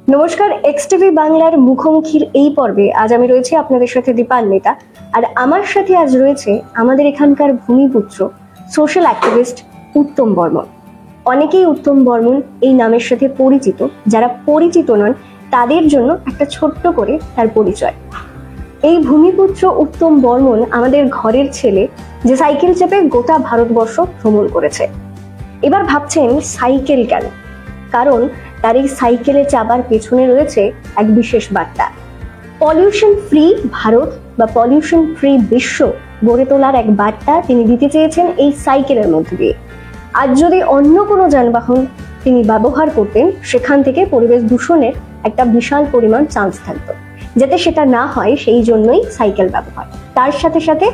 নমস্কার, এক্সটিভি বাংলার মুখোমুখির এই পর্বে আজ আমি রয়েছি আপনাদের সাথে দীপান্বিতা। আর আমার সাথে আজ রয়েছে আমাদের এখানকার ভূমিপুত্র সোশ্যাল অ্যাক্টিভিস্ট উত্তম বর্মন। অনেকেই উত্তম বর্মন এই নামের সাথে পরিচিত, যারা পরিচিত নন তাদের জন্য একটা ছোট্ট করে তার পরিচয়। এই ভূমিপুত্র উত্তম বর্মন আমাদের ঘরের ছেলে, যে সাইকেল চেপে গোটা ভারতবর্ষ ভ্রমণ করেছে। এবার ভাবছেন সাইকেল কেন? কারণ তার এই সাইকেলে চাপার পেছনে রয়েছে এক বিশেষ বার্তা। পলিউশন ফ্রি ভারত বা পলিউশন ফ্রি বিশ্ব গড়ে তোলার এক বার্তা তিনি দিতে চেয়েছেন এই সাইকেলের মধ্যে দিয়ে। আজ যদি অন্য কোনো যানবাহন তিনি ব্যবহার করতেন, সেখান থেকে পরিবেশ দূষণের একটা বিশাল পরিমাণ চান্স থাকতো। যাতে সেটা না হয় সেই জন্যই সাইকেল ব্যবহার। তার সাথে সাথে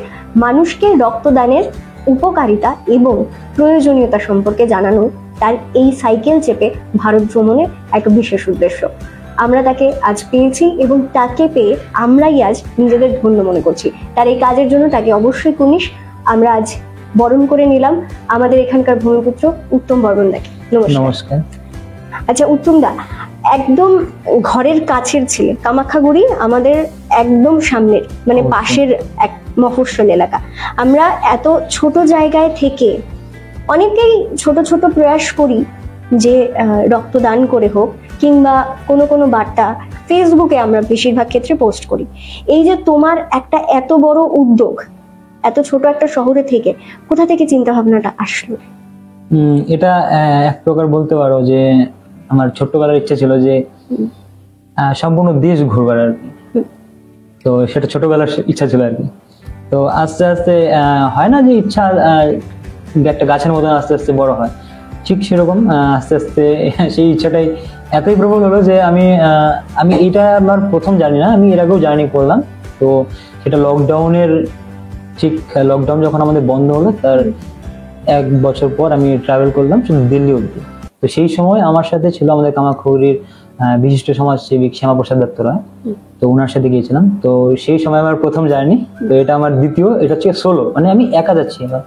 মানুষকে রক্তদানের উপকারিতা এবং প্রয়োজনীয়তা সম্পর্কে জানানো তার এই সাইকেল চেপে ভারত ভ্রমণের এক বিশেষ উদ্দেশ্য। আমরা তাকে আজ পেয়েছি এবং তাকে পেয়ে আমরাই আজ নিজেদের ধন্য মনে করছি। তার এই কাজের জন্য তাকে অবশ্যই কুনিশ আমরা আজ বরণ করে নিলাম আমাদের এখানকার ভূমিপুত্র উত্তম বর্মন দাকে। নমস্কার। আচ্ছা উত্তম দা, একদম ঘরের কাছের ছেলে, কামাখ্যাগুড়ি আমাদের একদম সামনের মানে পাশের এক মফস্বল এলাকা। আমরা এত ছোট জায়গায় থেকে অনেকেই ছোট ছোট প্রয়াস করি যে রক্তদান করে হোক কিংবা কোনো কোনো বার্তা ফেসবুকে আমরা বেশিরভাগ ক্ষেত্রে পোস্ট করি। এই যে তোমার একটা এত বড় উদ্যোগ, এত ছোট একটা শহরে থেকে কোথা থেকে চিন্তা ভাবনাটা আসলো? এটা এক প্রকার বলতে পারো যে আমার ছোট্টবেলার ইচ্ছা ছিল যে সম্পূর্ণ দেশ ঘুরবার আর কি। তো সেটা ছোটবেলার ইচ্ছা ছিল আর কি। তো আস্তে আস্তে হয় না যে ইচ্ছা একটা গাছের মতন আস্তে আস্তে বড় হয়, ঠিক সেরকম আস্তে আস্তে সেই ইচ্ছাটাই এতই প্রবল হলো যে আমি এটা আমার প্রথম জানি না, আমি এর আগেও জার্নি করলাম। তো সেটা লকডাউনের ঠিক লকডাউন যখন আমাদের বন্ধ হলো তার এক বছর পর আমি ট্রাভেল করলাম শুধু দিল্লি অব্দি। তো সেই সময় আমার সাথে ছিল আমাদের কামাখ্যাগুড়ির বিশিষ্ট সমাজসেবিক শ্যামাপ্রসাদ দত্ত রায়। তো ওনার সাথে গিয়েছিলাম। তো সেই সময় আমার প্রথম জার্নি। তো এটা আমার দ্বিতীয়, এটা হচ্ছে সোলো, মানে আমি একা যাচ্ছি এবার।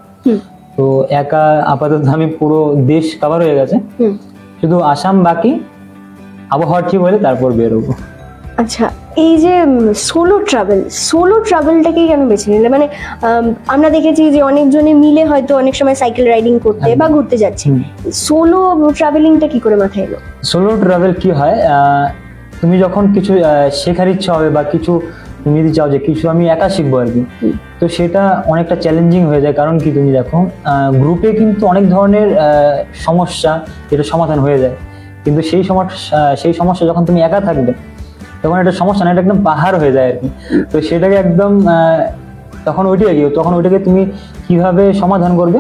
তো একা আপাতত আমি পুরো দেশ কভার হয়ে গেছে, শুধু আসাম বাকি। আবহাওয়া ঠিক হলে তারপর বেরোবো। আচ্ছা, এই যে সোলো ট্রাভেলটাকে কেন বেছে নিলে? মানে আমরা দেখেছি যে অনেকজনে মিলে হয়তো অনেক সময় সাইকেল রাইডিং করতে বা ঘুরতে যাচ্ছে, সোলো ট্রাভেলিংটা কি করে মাথায় এলো? সোলো ট্রাভেল কি হয়, তুমি যখন কিছু শেখার ইচ্ছা হবে বা কিছু তুমি যদি চাও যে কিছু আমি একা শিখবো আর কি, তো সেটা অনেকটা চ্যালেঞ্জিং হয়ে যায়। কারণ কি, তুমি দেখো গ্রুপে কিন্তু অনেক ধরনের সমস্যা যেটা সমাধান হয়ে যায়, কিন্তু সেই সমস্যা যখন তুমি একা থাকবে তখন এটা সমস্যা না, এটা একদম পাহাড় হয়ে যায় আর কি। তো সেটাকে একদম তখন ওইটাকে তুমি কিভাবে সমাধান করবে,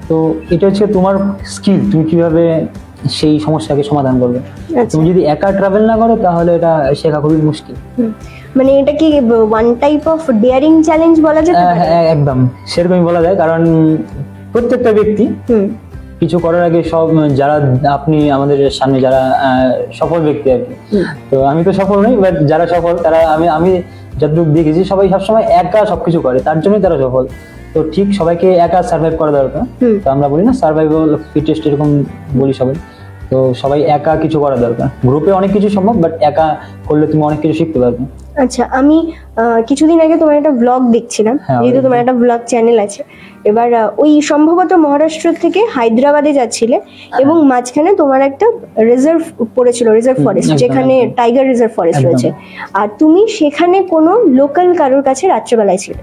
তো এটা হচ্ছে তোমার স্কিল, তুমি কিভাবে সেই সমস্যাকে সমাধান করবে। তুমি যদি একা ট্রাভেল না করো তাহলে এটা শেখা খুবই মুশকিল। মানে এটা কি one type of daring challenge বলা যেতে পারে? একদম সেরকমই বলা যায়। কারণ প্রত্যেকটা ব্যক্তি কিছু করার আগে সব যারা আপনি আমাদের সামনে যারা সফল ব্যক্তি আর কি, তো আমি তো সফল নই, বাট যারা সফল তারা আমি যতটুকু দেখেছি সবাই সবসময় একা সবকিছু করে, তার জন্যই তারা সফল। তো ঠিক সবাইকে একা সার্ভাইভ করা দরকার। তো আমরা বলি না সার্ভাইভাল ফিটেস্ট, এরকম বলি সবাই। তো সবাই একা কিছু করা দরকার। গ্রুপে অনেক কিছু সম্ভব, বাট একা করলে তুমি অনেক কিছু শিখতে পারবে। আচ্ছা, আমি কিছুদিন আগে তোমার একটা ব্লগ দেখছিলাম, যেহেতু তোমার একটা ব্লগ চ্যানেল আছে। এবার ওই সম্ভবত মহারাষ্ট্র থেকে হায়দ্রাবাদে যাচ্ছিলে এবং মাঝখানে তোমার একটা রিজার্ভ পড়েছিল, রিজার্ভ ফরেস্ট, যেখানে টাইগার রিজার্ভ ফরেস্ট রয়েছে। আর তুমি সেখানে কোনো লোকাল কারোর কাছে রাত্রেবেলায় ছিলে।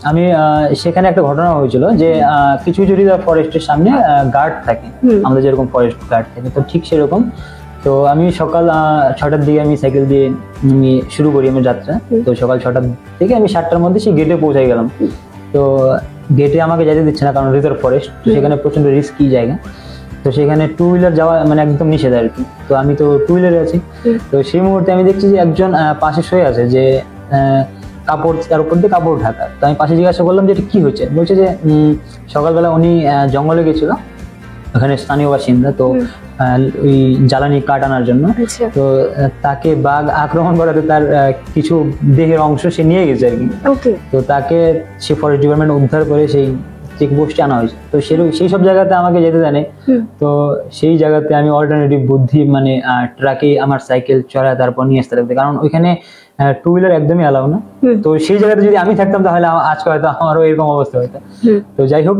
আমি সেখানে একটা ঘটনা হয়েছিল যে কিছু কিছু রিজার্ভ ফরেস্টের সামনে গার্ড থাকে, আমাদের যেরকম ফরেস্ট গার্ড থাকে, তো ঠিক সেরকম। তো আমি সকাল 6টার দিকে আমি সাইকেল দিয়ে আমি শুরু করি আমার যাত্রা। তো সকাল 6টার থেকে আমি 7টার মধ্যে সেই গেটে পৌঁছাই গেলাম। তো গেটে আমাকে যেতে দিচ্ছে না, কারণ রিজার্ভ ফরেস্ট, তো সেখানে প্রচন্ড রিস্কি জায়গা। তো সেখানে টু হুইলার যাওয়া মানে একদম নিষেধ আর কি। তো আমি তো টু হুইলারে আছি। তো সেই মুহূর্তে আমি দেখছি যে একজন পাশে শুয়ে আছে, যে কাপড়, তার উপর দিয়ে কাপড় ঢাকা। তো আমি পাশে জিজ্ঞাসা করলাম যে এটা কি হয়েছে। বলছে যে সকালবেলা উনি জঙ্গলে গেছিল, ওখানে স্থানীয় বাসিন্দা, তো ওই জ্বালানি কাঠ আনার জন্য। তো তাকে বাঘ আক্রমণ করাতে তার কিছু দেহের অংশ সে নিয়ে গেছে আর কি। তো তাকে সে ফরেস্ট ডিপার্টমেন্ট উদ্ধার করে সেই চেকপোস্টে আনা হয়েছে। তো সেই সব জায়গাতে আমাকে যেতে দেয় না। তো সেই জায়গাতে আমি অল্টারনেটিভ বুদ্ধি মানে ট্রাকে আমার সাইকেল চড়ায় তারপর নিয়ে আসতে লাগবে, কারণ ওইখানে টু হুইলার একদমই অ্যালাউ না। তো সেই জায়গাতে যদি আমি থাকতাম তাহলে আজকে হয়তো আমারও এরকম অবস্থা হতো। তো যাই হোক,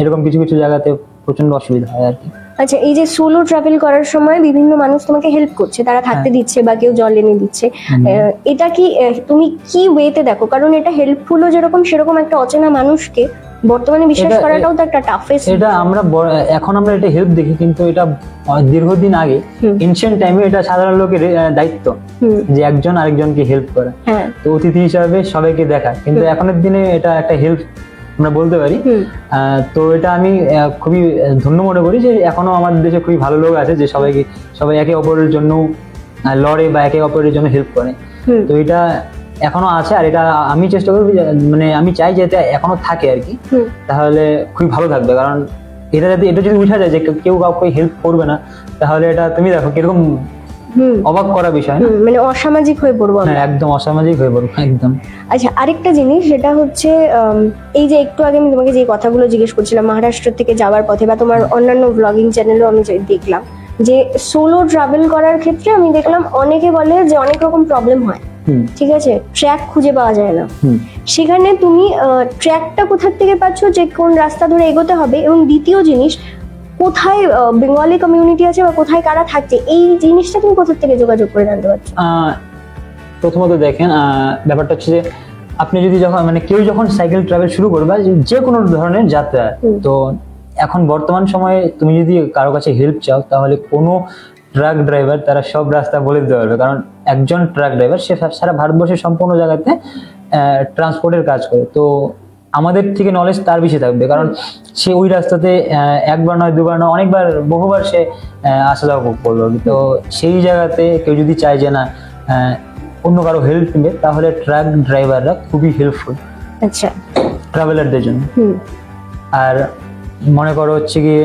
এরকম কিছু কিছু জায়গাতে প্রচন্ড অসুবিধা হয় আর কি। আচ্ছা, এই যে সোলো ট্রাভেল করার সময় বিভিন্ন মানুষ তোমাকে হেল্প করছে, তারা থাকতে দিচ্ছে বা কেউ জল এনে দিচ্ছে, এটা কি তুমি কি ওয়েতে দেখো? কারণ এটা হেল্পফুলও যেরকম, সেরকম একটা অচেনা মানুষকে বর্তমানে বিশ্বাস করাটাও তো একটা টাফেস্ট। এটা এখন আমরা এটা হেল্প দেখি, কিন্তু এটা দীর্ঘদিন আগে এনশিয়েন্ট টাইমে এটা সাধারণ লোকের দায়িত্ব যে একজন আরেকজনকে হেল্প করা, তো অতিথি হিসাবে সবাইকে দেখা। কিন্তু এখনের দিনে এটা একটা হেল্প আমরা বলতে পারি। তো এটা আমি খুবই ধন্য মনে করি যে এখনো আমাদের দেশে খুবই ভালো লোক আছে যে সবাই একে অপরের জন্য লড়ে বা একে অপরের জন্য হেল্প করে। তো এটা এখনো আছে, আর এটা আমি চেষ্টা করবো, মানে আমি চাই যে এটা এখনো থাকে আর কি, তাহলে খুবই ভালো থাকবে। কারণ এটা যদি উঠা যায় যে কেউ কাউকে হেল্প করবে না, তাহলে এটা তুমি দেখো কিরকম অবাক করা বিষয়, মানে অসামাজিক হয়ে পড়বো। হ্যাঁ, একদম অসামাজিক হয়ে পড়বো একদম। আচ্ছা, আরেকটা জিনিস যেটা হচ্ছে, এই যে একটু আগে আমি তোমাকে যে কথাগুলো জিজ্ঞেস করছিলাম মহারাষ্ট্র থেকে যাওয়ার পথে, বা তোমার অন্যান্য ব্লগিং চ্যানেলও আমি দেখলাম যে সোলো ট্রাভেল করার ক্ষেত্রে আমি দেখলাম অনেকে বলে যে অনেক রকম প্রবলেম হয়, ঠিক আছে, ট্র্যাক খুঁজে পাওয়া যায় না। সেখানে তুমি ট্র্যাকটা কোথা থেকে পাচ্ছ, যে কোন রাস্তা ধরে এগোতে হবে, এবং দ্বিতীয় জিনিস কোথায় বেঙ্গলি কমিউনিটি আছে বা কোথায় কারা থাকছে, এই জিনিসটা তুমি কোথা থেকে যোগাযোগ করে জানতে পারছো? প্রথমত দেখেন, ব্যাপারটা হচ্ছে যে আপনি যদি কেউ যখন সাইকেল ট্রাভেল শুরু করবে, যে কোনো ধরনের যাত্রা, তো এখন বর্তমান সময়ে তুমি যদি কারো কাছে হেল্প চাও, তাহলে কোনো ট্রাক ড্রাইভার তারা সব রাস্তা বলে দিতে পারবে। কারণ একজন ট্রাক ড্রাইভার সে সারা ভারতবর্ষের সম্পূর্ণ জায়গাতে ট্রান্সপোর্টের কাজ করে, তো আমাদের থেকে নলেজ তার বেশি থাকবে, কারণ সে ওই রাস্তাতে একবার নয় দুবার নয় অনেকবার বহুবার সে আসা যাওয়া করলো। তো সেই জায়গাতে কেউ যদি চায় যে না অন্য কারো হেল্প নেবে, তাহলে ট্রাক ড্রাইভাররা খুবই হেল্পফুল আচ্ছা ট্রাভেলারদের জন্য। আর মনে করো হচ্ছে কি,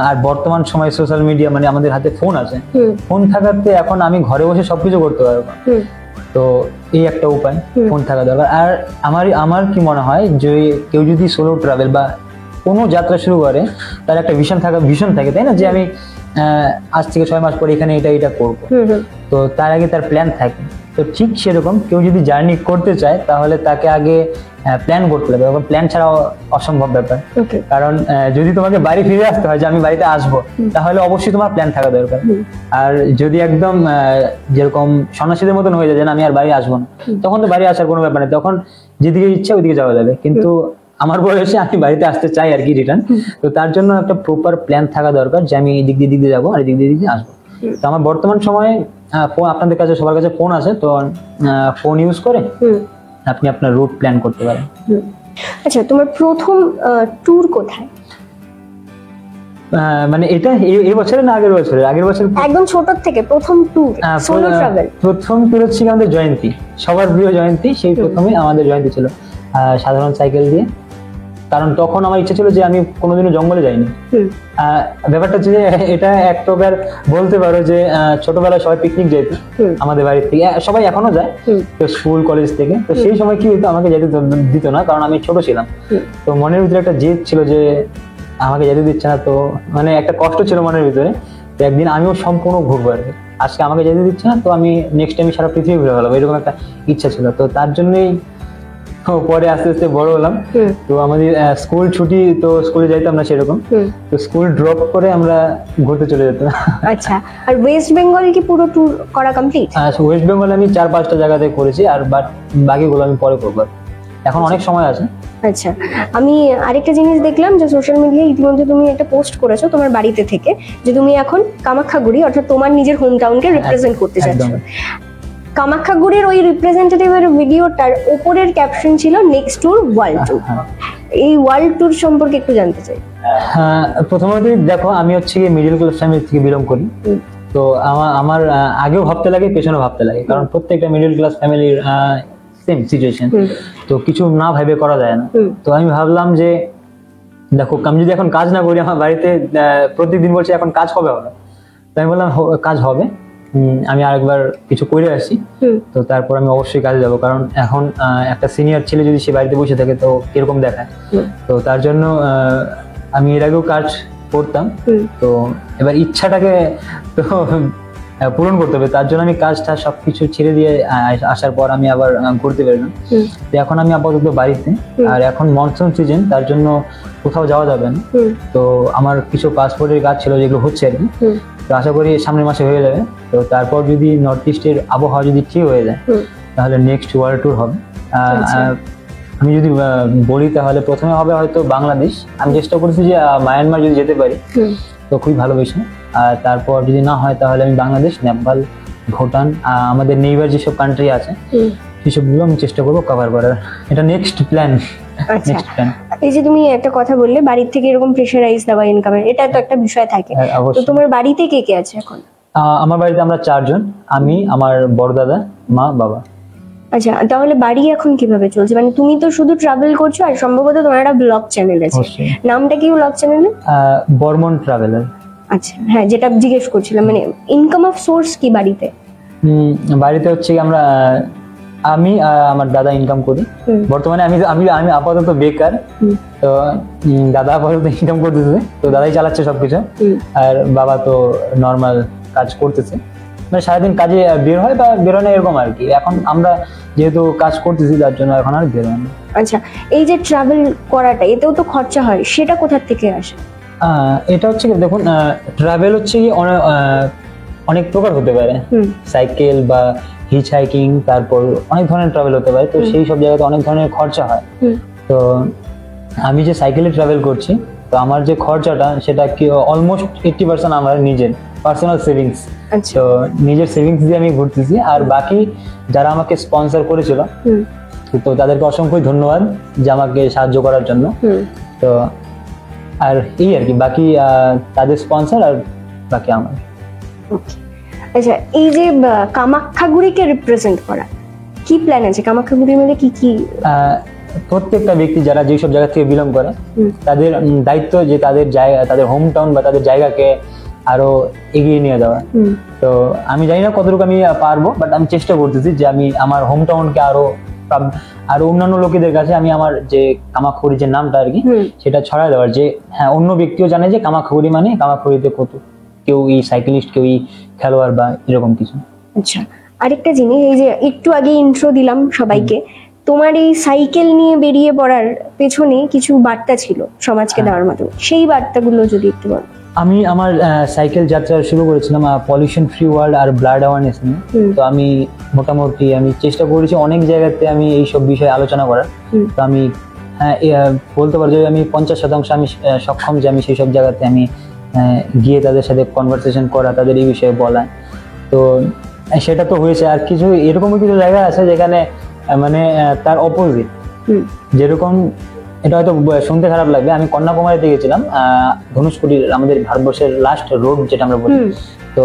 আর বর্তমান সময় সোশ্যাল মিডিয়া, মানে আমাদের হাতে ফোন আছে, ফোন থাকাতে এখন আমি ঘরে বসে সবকিছু করতে পারবো। তো এই একটা উপায়, ফোন থাকা দরকার। আর আমার কি মনে হয় যে কেউ যদি সোলো ট্রাভেল বা কোনো যাত্রা শুরু করে, তার একটা ভীষণ থাকে, তাই না, যে আমি আজ থেকে 6 মাস পরে এখানে এটা করবো। তো তার আগে তার প্ল্যান থাকে। তো ঠিক সেরকম কেউ যদি জার্নি করতে চায়, তাহলে তাকে আগে প্ল্যান করতে হবে। এখন প্ল্যান ছাড়া অসম্ভব ব্যাপার, কারণ যদি তোমাকে বাড়ি ফিরে আসতে হয় যে আমি বাড়িতে আসবো, তাহলে অবশ্যই তোমার প্ল্যান থাকা দরকার। আর যদি একদম যেরকম সন্ন্যাসীদের মতন হয়ে যায় যে আমি আর বাড়ি আসবো না, তখন তো বাড়ি আসার কোনো ব্যাপার নেই, তখন যেদিকে ইচ্ছা ওইদিকে যাওয়া যাবে। কিন্তু আমার বয়সে আমি বাড়িতে আসতে চাই আর কি, রিটার্ন। তো তার জন্য একটা প্রপার প্ল্যান থাকা দরকার যে আমি এই দিক দিয়ে যাবো আর এই দিক দিয়ে আসবো। তো আমার বর্তমান সময়ে আপনাদের কাছে সবার কাছে ফোন আছে, তো ফোন ইউজ করে আপনি আপনার রুট প্ল্যান করতে পারেন। আচ্ছা, তোমার প্রথম ট্যুর কোথায়? মানে এটা এই বছরে না আগের বছরে? আগের বছর একদম ছোট থেকে প্রথম ট্যুর, সোলো ট্রাভেল। প্রথম ট্যুর হচ্ছে আমাদের জয়ন্তী, সবার প্রিয় জয়ন্তী। সেই প্রথমে আমাদের জয়ন্তী ছিল সাধারণ সাইকেল দিয়ে, কারণ তখন আমার ইচ্ছা ছিল যে আমি কোনোদিনও জঙ্গলে যাইনি। ব্যাপারটা হচ্ছে যে এটা এক প্রকার বলতে পারো যে ছোটবেলায় সবাই পিকনিক যেত আমাদের বাড়ির থেকে, সবাই এখনো যায়, তো স্কুল কলেজ থেকে। তো সেই সময় কি হতো, আমাকে যেতে দিত না, কারণ আমি ছোট ছিলাম। তো মনের ভিতরে একটা জেদ ছিল যে আমাকে যেতে দিচ্ছে না, তো মানে একটা কষ্ট ছিল মনের ভিতরে। তো একদিন আমিও সম্পূর্ণ ঘুরবো আর কি, আজকে আমাকে যেতে দিচ্ছে না, তো আমি নেক্সট টাইম সারা পৃথিবী ঘুরে ফেলাবো, এরকম একটা ইচ্ছা ছিল। তো তার জন্যই পরে আস্তে আস্তে বড় হলাম। তো আমাদের স্কুল ছুটি, তো স্কুলে যাইতাম না সেরকম, তো স্কুল ড্রপ করে আমরা ঘুরতে চলে যেতাম। আচ্ছা, আর ওয়েস্ট বেঙ্গল কি পুরো ট্যুর করা কমপ্লিট? ওয়েস্ট বেঙ্গল আমি 4-5টা জায়গাতে করেছি, আর বাকিগুলো আমি পরে করবো, এখন অনেক সময় আছে। আচ্ছা, আমি আরেকটা জিনিস দেখলাম যে সোশ্যাল মিডিয়ায় ইতিমধ্যে তুমি একটা পোস্ট করেছো তোমার বাড়িতে থেকে, যে তুমি এখন কামাখ্যাগুড়ি, অর্থাৎ তোমার নিজের হোম টাউনকে রিপ্রেজেন্ট করতে চাচ্ছ। কামাখ্যাগুড়ির ওই রিপ্রেজেন্টেটিভের ভিডিওটার উপরের ক্যাপশন ছিল নেক্সট ট্যুর ওয়ার্ল্ড ট্যুর। এই ওয়ার্ল্ড ট্যুর সম্পর্কে একটু জানতে চাই। প্রথমত দেখো, আমি হচ্ছে মিডল ক্লাস ফ্যামিলি থেকে বিলং করি। তো আমার আগেও ভাবতে লাগে, পেছনেও ভাবতে লাগে, কারণ প্রত্যেকটা মিডল ক্লাস ফ্যামিলির সেম সিচুয়েশন, তো কিছু না ভেবে করা যায় না। তো আমি ভাবলাম যে দেখো, আমি যদি এখন কাজ না করি, আমার বাড়িতে প্রত্যেকদিন বলছে এখন কাজ হবে। তো আমি বললাম কাজ হবে, আমি আরেকবার কিছু করে আসি, তো তারপর আমি অবশ্যই কাজে যাব, কারণ এখন একটা সিনিয়র ছেলে যদি সে বাড়িতে বসে থাকে তো কিরকম দেখায়। তো তার জন্য আমি এর আগেও কাজ করতাম, তো এবার ইচ্ছাটাকে তো পূরণ করতে হবে, তার জন্য আমি কাজটা সবকিছু ছেড়ে দিয়ে আসার পর আমি আবার ঘুরতে বেরোলাম। তো এখন আমি আপাতত বাড়িতে, আর এখন মনসুন সিজন, তার জন্য কোথাও যাওয়া যাবে না। তো আমার কিছু পাসপোর্টের কাজ ছিল যেগুলো হচ্ছে আর কি, তো আশা করি সামনের মাসে হয়ে যাবে। তো তারপর যদি নর্থ ইস্টের আবহাওয়া যদি ঠিক হয়ে যায় তাহলে নেক্সট ওয়ার্ল্ড ট্যুর হবে। আমি যদি বলি তাহলে প্রথমে হবে হয়তো বাংলাদেশ, আমি চেষ্টা করছি যে মায়ানমার যদি যেতে পারি তো খুবই ভালো বিষয়। আর তারপর যদি না হয় তাহলে আমি বাংলাদেশ, নেপাল, ভুটান, আমাদের নেইবার যেসব কান্ট্রি আছে সেসবগুলো আমি চেষ্টা করবো কভার করার। এটা নেক্সট প্ল্যান। এই যে তুমি একটা কথা বললে বাড়ির থেকে এরকম প্রেশারাইজ দেওয়া ইনকামের, এটা তো একটা বিষয় থাকে। তো তোমার বাড়িতে কে কে আছে এখন? আমার বাড়িতে আমরা 4 জন, আমি, আমার বড় দাদা, মা, বাবা। আচ্ছা, তাহলে বাড়ি এখন কিভাবে চলছে? মানে তুমি তো শুধু ট্রাভেল করছো, আর সম্ভবত তোমার একটা ব্লগ চ্যানেল আছে, নামটা কি ব্লগ চ্যানেলের? বর্মন ট্রাভেলার। আচ্ছা, হ্যাঁ, যেটা জিজ্ঞেস করছিলাম, মানে ইনকাম অফ সোর্স কি বাড়িতে? বাড়িতে হচ্ছে আমরা, আমি আমার দাদা ইনকাম করি বর্তমানে। আমি আমি আমি আপাতত বেকার, তো দাদা আপাতত ইনকাম করতেছে, তো দাদাই চালাচ্ছে সবকিছু। আর বাবা তো নর্মাল কাজ করতেছে, মানে সারাদিন কাজে বের হয় বা বেরোনো এরকম আর কি। এখন আমরা যেহেতু কাজ করতেছি তার জন্য এখন আর বেরোয় না। আচ্ছা, এই যে ট্রাভেল করাটা, এতেও তো খরচা হয়, সেটা কোথা থেকে আসে? এটা হচ্ছে কি, দেখুন ট্রাভেল হচ্ছে কি অনেক প্রকার হতে পারে, সাইকেল বা হিচ হাইকিং, তারপর অনেক ধরনের ট্রাভেল হতে পারে। তো সেই সব জায়গাতে অনেক ধরনের খরচা হয়। তো আমি যে সাইকেলে ট্রাভেল করছি, তো আমার যে খরচাটা সেটা কি অলমোস্ট 80% আমার নিজের পার্সোনাল সেভিংস। তো নিজের সেভিংস দিয়ে আমি ঘুরতেছি, আর বাকি যারা আমাকে স্পন্সর করেছিল তো তাদেরকে অসংখ্য ধন্যবাদ যে আমাকে সাহায্য করার জন্য। তো আর এই আর কি, বাকি তাদের স্পন্সর আর বাকি আমার। আচ্ছা, এই যে কামাখ্যাগুড়িকে রিপ্রেজেন্ট করা, কি প্ল্যান আছে? কামাখ্যাগুড়ির মধ্যে কি কি? প্রত্যেকটা ব্যক্তি যারা যেসব জায়গা থেকে বিলং করে তাদের দায়িত্ব যে তাদের জায়গা, তাদের হোম টাউন বা তাদের জায়গাকে আরো এগিয়ে নিয়ে যাওয়া। তো আমি জানি না কতটুকু আমি পারবো, বাট আমি চেষ্টা করতেছি যে আমি আমার হোম টাউনকে আরো অন্যান্য লোকেদের কাছে আমি আমার যে কামাখ্যাগুড়ি যে নামটা আর কি সেটা ছড়ায় দেওয়ার, যে হ্যাঁ অন্য ব্যক্তিও জানে যে কামাখ্যাগুড়ি মানে কামাখ্যাগুড়িতে কত কেউ এই সাইকেলিস্ট, কেউ এই খেলোয়াড় বা এরকম কিছু। আচ্ছা, আরেকটা জিনিস, এই যে একটু আগে ইন্ট্রো দিলাম সবাইকে, তোমার এই সাইকেল নিয়ে বেরিয়ে পড়ার পেছনে কিছু বার্তা ছিল সমাজকে দেওয়ার মতো, সেই বার্তাগুলো যদি একটু বল। আমি আমার সাইকেল যাত্রা শুরু করেছিলাম পলিউশন ফ্রি ওয়ার্ল্ড আর ব্লাড অ্যাওয়ারনেস নিয়ে। তো আমি মোটামুটি আমি চেষ্টা করেছি অনেক জায়গাতে আমি এইসব বিষয়ে আলোচনা করার। তো আমি বলতে পারি যে আমি 50% আমি সক্ষম যে আমি সেই সব জায়গাতে আমি গিয়ে তাদের সাথে কনভারসেশন করা, তাদের এই বিষয়ে বলা। তো সেটা তো হয়েছে, আর কিছু এরকমও কিছু জায়গা আছে যেখানে মানে তার অপোজিট, যেরকম এটা হয়তো শুনতে খারাপ লাগবে, আমি কন্যাকুমারীতে গেছিলাম, ধনুষকোটির আমাদের ভারতবর্ষের লাস্ট রোড যেটা আমরা বলি। তো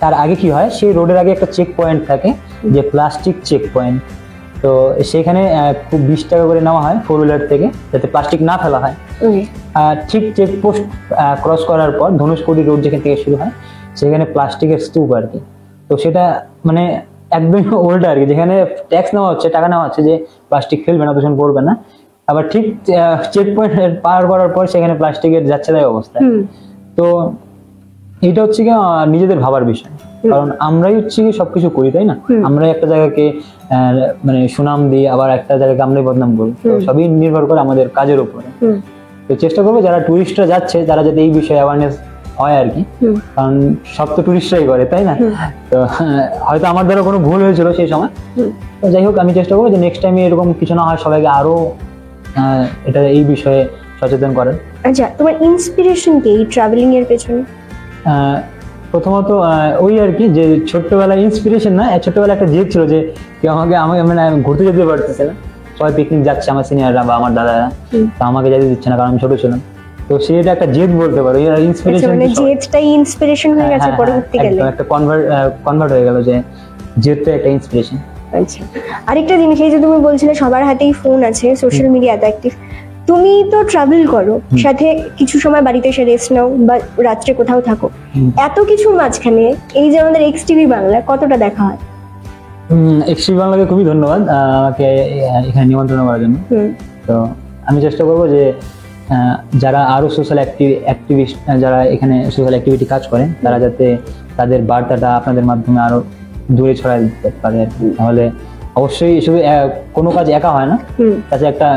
তার আগে কি হয়, সেই রোডের আগে একটা চেক পয়েন্ট থাকে, যে প্লাস্টিক চেক পয়েন্ট। তো সেখানে খুব 20 টাকা করে নেওয়া হয় 4 হুইলার থেকে, যাতে প্লাস্টিক না ফেলা হয়। ঠিক চেকপোস্ট ক্রস করার পর ধনুষকোটি রোড যেখান থেকে শুরু হয় সেখানে প্লাস্টিকের স্তূপ আর কি। তো সেটা মানে একদমই উল্টা আর কি, যেখানে ট্যাক্স নেওয়া হচ্ছে, টাকা নেওয়া হচ্ছে যে প্লাস্টিক ফেলবে না, দূষণ করবে না, আবার ঠিক চেক পয়েন্ট পার করার পর সেখানে প্লাস্টিকের যাচ্ছে তাই অবস্থা। তো এটা হচ্ছে কি নিজেদের ভাবার বিষয়, কারণ আমরাই হচ্ছে কি সবকিছু করি, তাই না? আমরাই একটা জায়গাকে মানে সুনাম দিই, আবার একটা জায়গাকে আমরাই বদনাম করি। তো সবই নির্ভর করে আমাদের কাজের উপরে। তো চেষ্টা করবো যারা টুরিস্টরা যাচ্ছে তারা যাতে এই বিষয়ে অ্যাওয়ারনেস হয় আর কি, কারণ সব তো টুরিস্টরাই করে, তাই না? তো হয়তো আমার দ্বারা কোনো ভুল হয়েছিল সেই সময়। তো যাই হোক, আমি চেষ্টা করবো যে নেক্সট টাইম এরকম কিছু না হয়, সবাইকে আরো এটা এই বিষয়ে সচেতন করেন। আচ্ছা, তোমার ইন্সপিরেশন কি এই ট্রাভেলিং এর পেছনে? প্রথমত ওই আর কি, যে ছোট্টবেলায় ইন্সপিরেশন না, ছোট্টবেলায় একটা জেদ ছিল যে কেউ আমাকে মানে ঘুরতে যেতে পারতেছে না, সবাই পিকনিক যাচ্ছে আমার সিনিয়ররা বা আমার দাদারা, তো আমাকে যেতে দিচ্ছে না কারণ আমি ছোট ছিলাম। তো সেটা একটা জেদ বলতে পারো, এর ইন্সপিরেশন, মানে জেদটাই ইন্সপিরেশন হয়ে গেছে পরবর্তীকালে, একটা কনভার্ট হয়ে গেল যে জেদটা একটা ইন্সপিরেশন। আচ্ছা, আরেকটা জিনিস, এই যে তুমি বলছিলে সবার হাতেই ফোন আছে, সোশ্যাল মিডিয়া এত অ্যাক্টিভ, তুমি তো ট্রাভেল করো, সাথে কিছু সময় বাড়িতে এসে রেস্ট নাও বা রাত্রে কোথাও থাকো, এত কিছুর মাঝখানে এই যে আমাদের এক্স টিভি বাংলা কতটা দেখা হয়? এক্সট্রি বাংলাকে খুবই ধন্যবাদ আমাকে এখানে নিমন্ত্রণ করার জন্য। তো আমি চেষ্টা করবো যে যারা আরো সোশ্যাল অ্যাক্টিভিস্ট, যারা এখানে সোশ্যাল অ্যাক্টিভিটি কাজ করেন, তারা যাতে তাদের বার্তাটা আপনাদের মাধ্যমে আরো দূরে ছড়ায় দিতে পারে আর কি। তাহলে অবশ্যই শুধু কোনো কাজ একা হয় না, তাতে একটা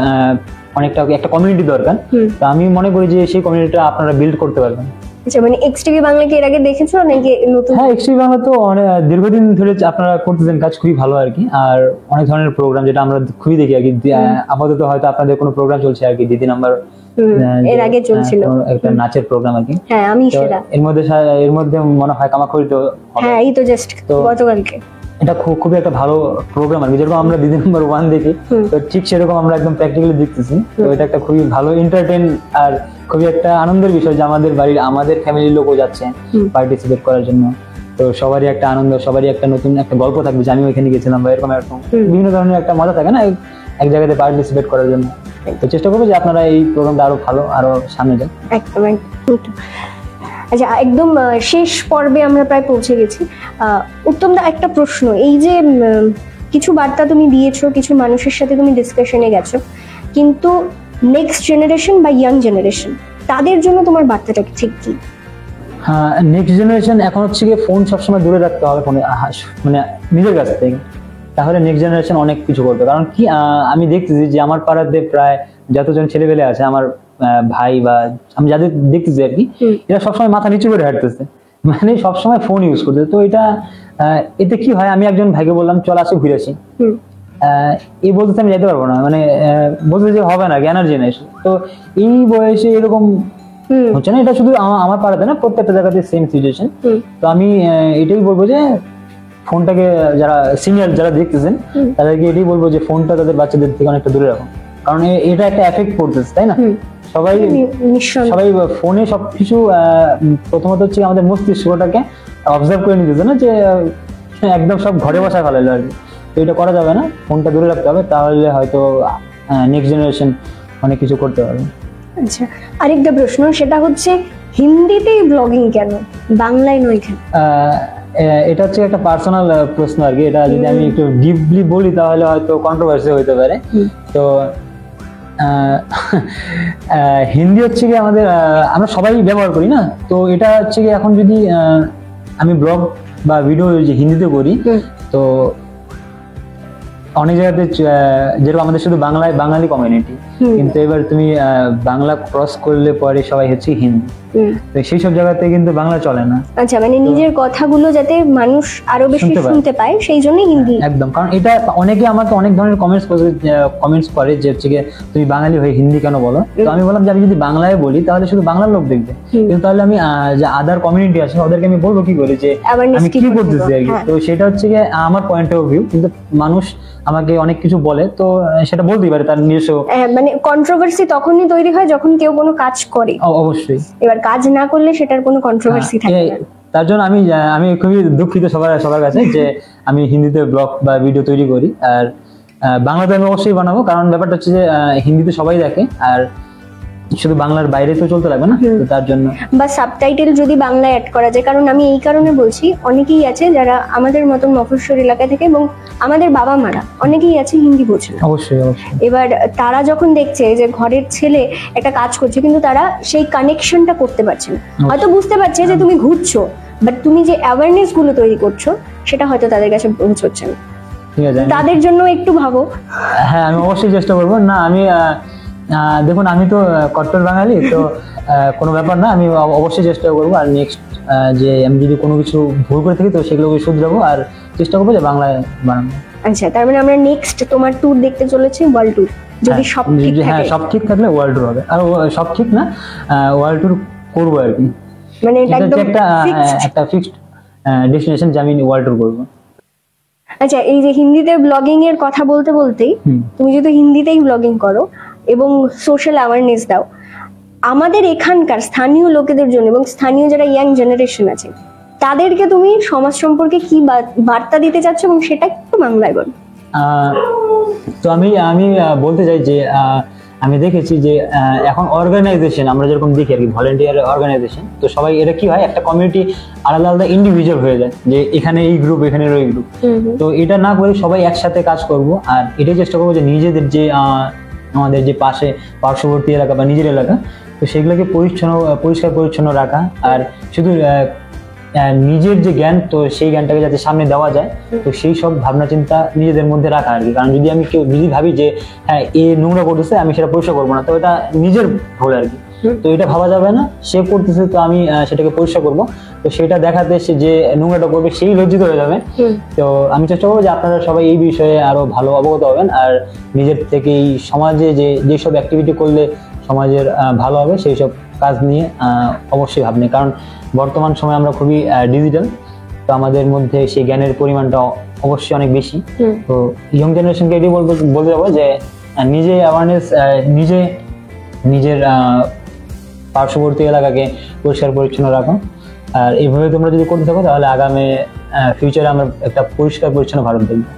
অনেকটা একটা কমিউনিটি দরকার। তো আমি মনে করি যে সেই কমিউনিটিটা আপনারা বিল্ড করতে পারবেন। আচ্ছা, মানে এক্স টিভি বাংলাকে এর আগে দেখেছো নাকি নতুন? হ্যাঁ, এক্সট্রি বাংলা তো অনেক দীর্ঘদিন ধরে আপনারা করতেছেন কাজ, খুবই ভালো আর কি। আর অনেক ধরনের প্রোগ্রাম যেটা আমরা খুবই দেখি আর কি। আপাতত হয়তো আপনাদের কোনো প্রোগ্রাম চলছে আর কি, দিদি নাম্বার এর আগে চলছিল একটা নাচের প্রোগ্রাম আর কি। হ্যাঁ, আমি তো সেটা এর মধ্যে মনে হয় কামাখ্যারি তো হবে। হ্যাঁ, এই তো জাস্ট গতকালকে। এটা খুবই একটা ভালো প্রোগ্রাম আর কি, যেরকম আমরা দিদি নাম্বার 1 দেখি, তো ঠিক সেরকম আমরা একদম প্র্যাকটিক্যালি দেখতেছি। তো এটা একটা খুবই ভালো এন্টারটেইন আর খুবই একটা আনন্দের বিষয় যে আমাদের বাড়ির, আমাদের ফ্যামিলির লোকও যাচ্ছে পার্টিসিপেট করার জন্য। তো সবারই একটা আনন্দ, সবারই একটা নতুন একটা গল্প থাকবে যে আমি ওইখানে গেছিলাম বা এরকম এরকম বিভিন্ন ধরনের একটা মজা থাকে না এক জায়গাতে পার্টিসিপেট করার জন্য। তো চেষ্টা করবো যে আপনারা এই প্রোগ্রামটা আরো ভালো, আরো সামনে যান। একদম একদম। আচ্ছা, একদম শেষ পর্বে আমরা প্রায় পৌঁছে গেছি। উত্তম দা, একটা প্রশ্ন, এই যে কিছু বার্তা তুমি দিয়েছো, কিছু মানুষের সাথে তুমি ডিসকাশনে গেছো, কিন্তু নেক্সট জেনারেশন বা ইয়াং জেনারেশন, তাদের জন্য তোমার বার্তাটা ঠিক কি? হ্যাঁ, নেক্সট জেনারেশন এখন হচ্ছে গিয়ে ফোন সবসময় দূরে রাখতে হবে, ফোনে মানে নিজের কাছ থেকে। তাহলে নেক্সট জেনারেশন অনেক কিছু করবে। কারণ কি, আমি দেখতেছি যে আমার পাড়াতে প্রায় যতজন ছেলেপেলে আছে, আমার ভাই বা আমি যাদের দেখতেছি আর কি, এরা সবসময় মাথা নিচু করে হাঁটতেছে, মানে সবসময় ফোন ইউজ করতেছে। তো এতে কি হয়, আমি একজন ভাইকে বললাম চল আসে ঘুরে আসি, এই বলতেছে আমি যেতে পারবো না, মানে বলতে যে হবে না, এনার্জি নাই। তো এই বয়সে এরকম হচ্ছে না। এটা শুধু আমার পাড়াতে না, প্রত্যেকটা জায়গাতে সেম সিচুয়েশন। তো আমি এটাই বলবো যে ফোনটাকে, যারা সিনিয়র যারা দেখতেছেন তাদেরকে এটাই বলবো যে ফোনটা তাদের বাচ্চাদের থেকে অনেকটা দূরে রাখুন। কারণ এটা একটা এফেক্ট পড়তেছে, তাই না? সবাই ফোনে সবকিছু প্রথমত হচ্ছে আমাদের মস্তিষ্কটাকে অবজার্ভ করে নিতেছে না, যে একদম সব ঘরে বসা ফেলালো আর কি। তো এটা করা যাবে না, ফোনটা দূরে রাখতে হবে, তাহলে হয়তো নেক্সট জেনারেশন অনেক কিছু করতে পারবে। আচ্ছা, আরেকটা প্রশ্ন, সেটা হচ্ছে হিন্দিতেই ব্লগিং কেন, বাংলায় নয় কেন? এটা হচ্ছে একটা পার্সোনাল প্রশ্ন আর কি। এটা যদি আমি একটু ডিপলি বলি তাহলে হয়তো কন্ট্রোভার্সি হতে পারে। তো হিন্দি হচ্ছে কি আমাদের, আমরা সবাই ব্যবহার করি না। তো এটা হচ্ছে কি, এখন যদি আমি ব্লগ বা ভিডিও যে হিন্দিতে করি, তো অনেক জায়গাতে যেরকম আমাদের শুধু বাঙালি কমিউনিটি, কিন্তু এবার তুমি বাংলা ক্রস করলে পরে সবাই হচ্ছে হিন্দি, তো সেই সব জায়গাতে কিন্তু বাংলা চলে না। আচ্ছা, মানে নিজের কথাগুলো যাতে মানুষ আরো বেশি শুনতে পায় সেই জন্য হিন্দি। একদম, কারণ এটা অনেকে আমাকে অনেক ধরনের কমেন্টস করে যে হচ্ছে তুমি বাঙালি হয়ে হিন্দি কেন বলো। তো আমি বললাম যে আমি যদি বাংলায় বলি তাহলে শুধু বাংলার লোক দেখবে, কিন্তু তাহলে আমি যে আদার কমিউনিটি আছে ওদেরকে আমি বলবো কি করে যে আমি কি করতেছি আর কি। তো সেটা হচ্ছে গিয়ে আমার পয়েন্ট অফ ভিউ, কিন্তু মানুষ আমাকে অনেক কিছু বলে, তো সেটা বলতেই পারে তার নিজস্ব। মানে কন্ট্রোভার্সি তখনই তৈরি হয় যখন কেউ কোনো কাজ করে। অবশ্যই, এবার কাজ না করলে সেটার কোনো কন্ট্রোভার্সি থাকে না। তার জন্য আমি খুবই দুঃখিত সবার কাছে যে আমি হিন্দিতে ব্লগ বা ভিডিও তৈরি করি, আর বাংলাতে আমি অবশ্যই বানাবো। কারণ ব্যাপারটা হচ্ছে যে হিন্দিতে সবাই দেখে, আর শুধু বাংলার বাইরে তো চলতে লাগবে না, তো তার জন্য। বা সাবটাইটেল যদি বাংলায় অ্যাড করা যায়, কারণ আমি এই কারণে বলছি, অনেকেই আছে যারা আমাদের মতন মফস্বল এলাকা থেকে, এবং আমাদের বাবা মারা অনেকেই আছে হিন্দি বোঝে না। অবশ্যই। এবার তারা যখন দেখছে যে ঘরের ছেলে একটা কাজ করছে, কিন্তু তারা সেই কানেকশনটা করতে পারছে না। হয়তো বুঝতে পারছে যে তুমি ঘুরছো, বাট তুমি যে অ্যাওয়ারনেস গুলো তৈরি করছো সেটা হয়তো তাদের কাছে পৌঁছচ্ছে না। ঠিক আছে, তাদের জন্য একটু ভাবো। হ্যাঁ, আমি অবশ্যই চেষ্টা করবো। না, আমি দেখুন, আমি তো কট্টর বাঙালি, তো কোনো ব্যাপার না, আমি অবশ্যই চেষ্টা করবো। আর নেক্সট যে আমি যদি কোনো কিছু ভুল করে থাকি তো সেগুলোকে শুধরাবো, আর চেষ্টা করবো যে বাংলায় বানাবো। আচ্ছা, তার মানে আমরা নেক্সট তোমার ট্যুর দেখতে চলেছি, ওয়ার্ল্ড ট্যুর, যদি সব ঠিক থাকে। হ্যাঁ, সব ঠিক থাকলে ওয়ার্ল্ড ট্যুর হবে। আর সব ঠিক না, ওয়ার্ল্ড ট্যুর করবো আর কি। মানে এটা একদম একটা ফিক্সড ডেস্টিনেশন যে আমি ওয়ার্ল্ড ট্যুর করবো। আচ্ছা, এই যে হিন্দিতে ব্লগিং এর কথা বলতে বলতেই, তুমি যদি হিন্দিতেই ব্লগিং করো এবং সোশ্যাল অ্যাওয়ারনেস দাও আমাদের এখানকার স্থানীয় লোকেদের জন্য, এবং স্থানীয় যারা ইয়াং জেনারেশন আছে তাদেরকে তুমি সমাজ সম্পর্কে কি বার্তা দিতে চাচ্ছ, এবং সেটা একটু বাংলায় বল। তো আমি বলতে চাই যে আমি দেখেছি যে এখন অর্গানাইজেশন আমরা যেরকম দেখি আর কি, ভলেন্টিয়ার অর্গানাইজেশন, তো সবাই এটা কি হয়, একটা কমিউনিটি আলাদা আলাদা ইন্ডিভিজুয়াল হয়ে যায়, যে এখানে এই গ্রুপ, এখানে ওই গ্রুপ। তো এটা না করে সবাই একসাথে কাজ করব, আর এটাই চেষ্টা করবো যে নিজেদের যে আমাদের যে পার্শ্ববর্তী এলাকা বা নিজের এলাকা, তো সেগুলোকে পরিষ্কার পরিচ্ছন্ন রাখা, আর শুধু নিজের যে জ্ঞান, তো সেই জ্ঞানটাকে যাতে সামনে দেওয়া যায়, তো সেই সব ভাবনা চিন্তা নিজেদের মধ্যে রাখা আর কি। কারণ যদি আমি যদি ভাবি যে হ্যাঁ এ নোংরা করতেছে, আমি সেটা পরিষ্কার করবো না, তো এটা নিজের ভুল আর কি। তো এটা ভাবা যাবে না, সে করতেছে তো আমি সেটাকে পরিষ্কার করবো, তো সেটা দেখাতে সে যে নোংরাটা করবে সেই লজ্জিত হয়ে যাবে। তো আমি চেষ্টা করবো যে আপনারা সবাই এই বিষয়ে আরো ভালো অবগত হবেন, আর নিজের থেকে এই সমাজে যেসব অ্যাক্টিভিটি করলে সমাজের ভালো হবে সেই সব কাজ নিয়ে অবশ্যই ভাবনি। কারণ বর্তমান সময়ে আমরা খুবই ডিজিটাল, তো আমাদের মধ্যে সেই জ্ঞানের পরিমাণটা অবশ্যই অনেক বেশি। তো ইয়ং জেনারেশনকে এটাই বলতে যাবো যে নিজে অ্যাওয়ারনেস, নিজের পার্শ্ববর্তী এলাকাকে পরিষ্কার পরিচ্ছন্ন রাখো, আর এইভাবে তোমরা যদি করতে থাকো তাহলে আগামী ফিউচারে আমরা একটা পরিষ্কার পরিচ্ছন্ন ভারত দেখবো।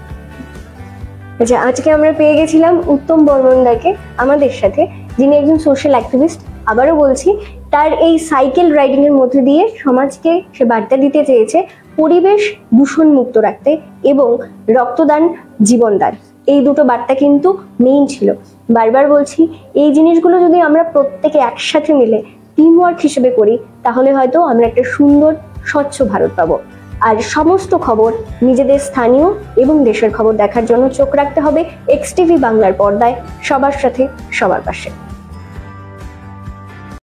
আচ্ছা, আজকে আমরা পেয়ে গেছিলাম উত্তম বর্মনদাকে আমাদের সাথে, যিনি একজন সোশ্যাল অ্যাক্টিভিস্ট। আবারও বলছি, তার এই সাইকেল রাইডিং এর মধ্যে দিয়ে সমাজকে সে বার্তা দিতে চেয়েছে পরিবেশ দূষণ মুক্ত রাখতে এবং রক্তদান, জীবনদান, এই দুটো বার্তা কিন্তু মেইন ছিল। বারবার বলছি, এই জিনিসগুলো যদি আমরা প্রত্যেকে একসাথে মিলে টিম ওয়ার্ক হিসেবে করি, তাহলে হয়তো আমরা একটা সুন্দর স্বচ্ছ ভারত পাবো। আর সমস্ত খবর নিজেদের স্থানীয় এবং দেশের খবর দেখার জন্য চোখ রাখতে হবে এক্সটিভি বাংলার পর্দায়, সবার সাথে সবার পাশে।